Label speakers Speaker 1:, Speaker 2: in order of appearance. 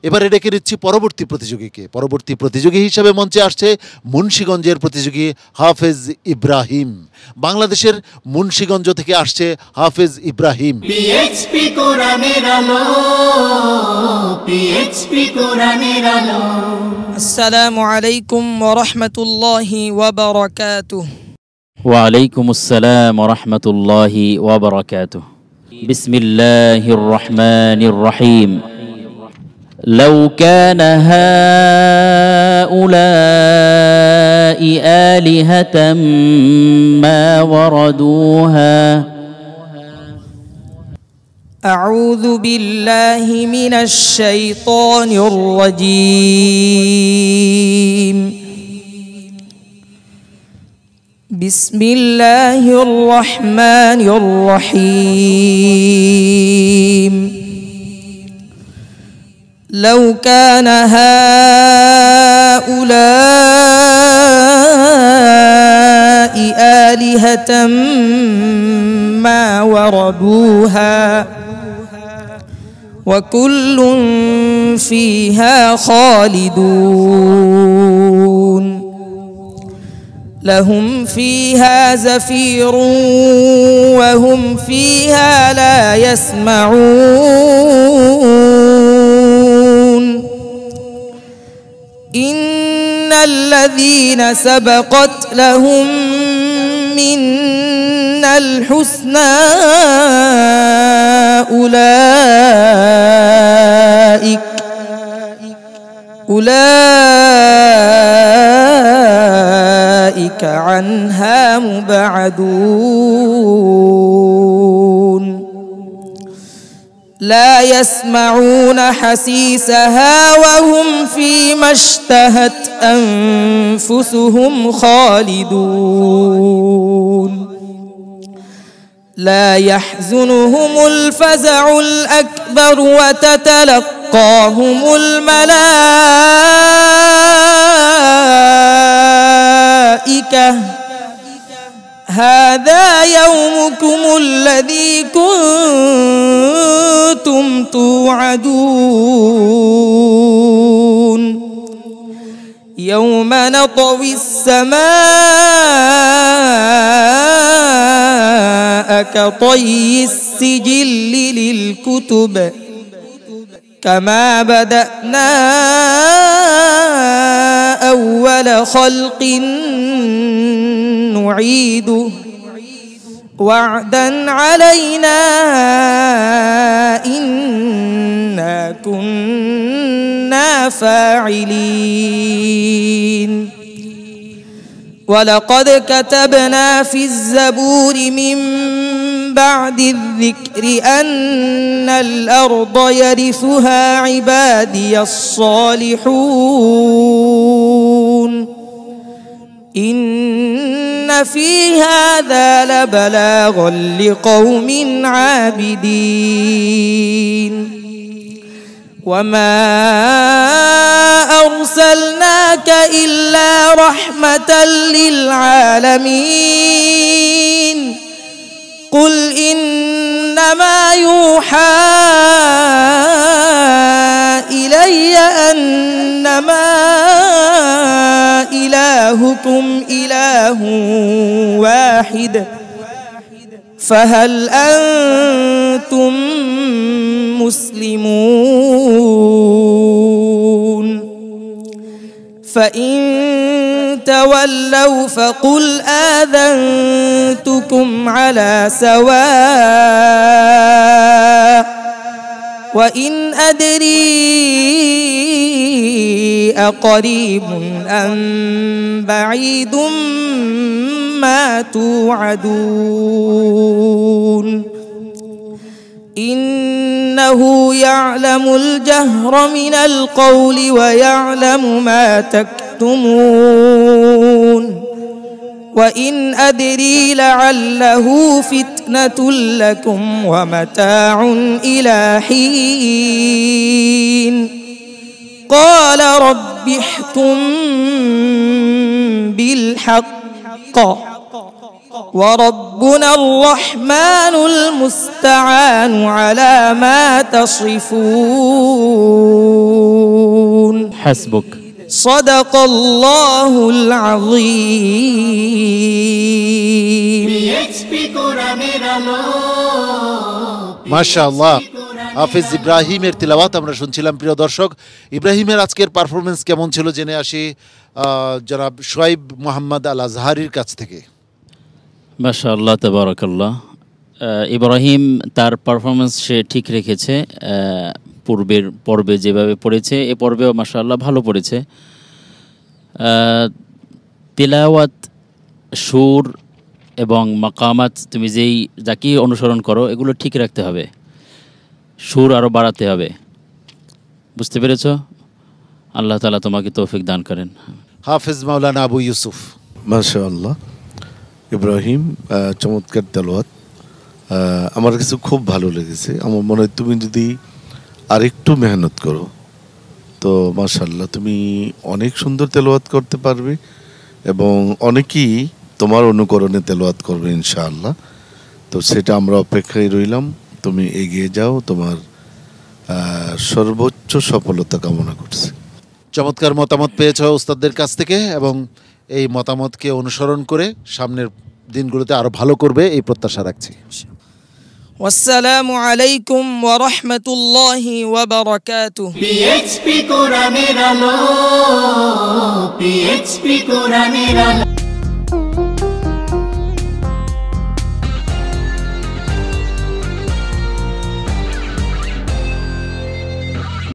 Speaker 1: এবারে ডেকে নিচ্ছি পরবর্তী প্রতিযোগীকে। পরবর্তী প্রতিযোগী হিসেবে মঞ্চে আসছে মুন্সিগঞ্জের প্রতিযোগী হাফেজ ইব্রাহিম। বাংলাদেশের মুন্সিগঞ্জ থেকে আসছে হাফেজ ইব্রাহিম।
Speaker 2: পিএইচপি কোরআনের আলো, পিএইচপি কোরআনের আলো।
Speaker 3: আসসালামু আলাইকুম ওয়া রাহমাতুল্লাহি ওয়া বারাকাতুহু।
Speaker 4: ওয়া আলাইকুম আসসালাম ওয়া রাহমাতুল্লাহি ওয়া বারাকাতুহু। বিসমিল্লাহির রহমানির রহিম। لو كان هؤلاء آلهة ما وردوها.
Speaker 3: أعوذ بالله من الشيطان الرجيم. بسم الله الرحمن الرحيم. لو كان هؤلاء آلهة ما وردوها وكل فيها خالدون لهم فيها زفير وهم فيها لا يسمعون إن الذين سبقت لهم منا الحسنى أولئك عنها مبعدون لا يسمعون حسيسها وهم فيما اشتهت أنفسهم خالدون لا يحزنهم الفزع الأكبر وتتلقاهم الملائكة هذا يومكم الذي كنتم توعدون يوم نطوي السماء كطي السجل للكتب كما بدأنا أول خلق نعيده وعدا علينا إنا كنا فاعلين ولقد كتبنا في الزبور من بعد الذكر أن الأرض يرثها عبادي الصالحون إن في هذا لبلاغا لقوم عابدين وما أرسلناك إلا رحمة للعالمين قل إنما يوحى إلي أنما إلهكم إله واحد فهل أنتم مسلمون فإن تولوا فقل آذنتكم على سواء وإن أدري أقريب أم بعيد ما توعدون إنه يعلم الجهر من القول ويعلم ما تكتمون وإن أدري لعله فتنة لكم ومتاع إلى حين قال رب احكم بالحق وربنا الرحمن المستعان على ما تصفون
Speaker 4: حسبك
Speaker 3: صدق الله العظيم
Speaker 2: PHP কোরআনের আলো
Speaker 1: মাশাআল্লাহ, হাফেজ ইব্রাহিমের তিলাওয়াত আমরা শুনছিলাম। প্রিয় দর্শক, ইব্রাহিমের আজকের পারফরমেন্স কেমন ছিল জেনে আসি জনাব শোয়েব মোহাম্মদ আল আজহারির কাছ থেকে।
Speaker 4: মাশাআল্লাহ তাবারাকাল্লাহ। ইব্রাহিম তার পারফরমেন্স সে ঠিক রেখেছে। পূর্বের পর্বে যেভাবে পড়েছে এ পর্বেও মাশাআল্লাহ ভালো পড়েছে। তিলাওয়াত, সুর এবং মাকামাত তুমি যাকে অনুসরণ করো এগুলো ঠিক রাখতে হবে, সুর আরও বাড়াতে হবে। বুঝতে পেরেছ? আল্লাহ তাআলা তোমাকে তৌফিক দান করেন।
Speaker 1: হাফেজ মাওলানা আবু ইউসুফ।
Speaker 5: মাশাআল্লাহ, ইব্রাহিম চমৎকার তেলাওয়াত, আমার কাছে খুব ভালো লেগেছে। আমার মনে হয় তুমি যদি আরেকটু মেহনত করো তো মাশাআল্লাহ তুমি অনেক সুন্দর তেলাওয়াত করতে পারবে এবং অনেকেই তোমার অনুকরণে তেলাওয়াত করবে ইনশাআল্লাহ। তো সেটা আমরা অপেক্ষায় রইলাম। তুমি এগিয়ে যাও, তোমার সর্বোচ্চ সফলতা কামনা করছি।
Speaker 1: চমৎকার মতামত পেয়েছ উস্তাদদের কাছ থেকে এবং এই মতামতকে অনুসরণ করে সামনের দিনগুলোতে আরো ভালো করবে এই প্রত্যাশা রাখছি।
Speaker 3: ওয়াসসালামু আলাইকুম ওয়া রাহমাতুল্লাহি ওয়া বারাকাতুহু।
Speaker 2: PHP কোরআনের আলো PHP কোরআনের আলো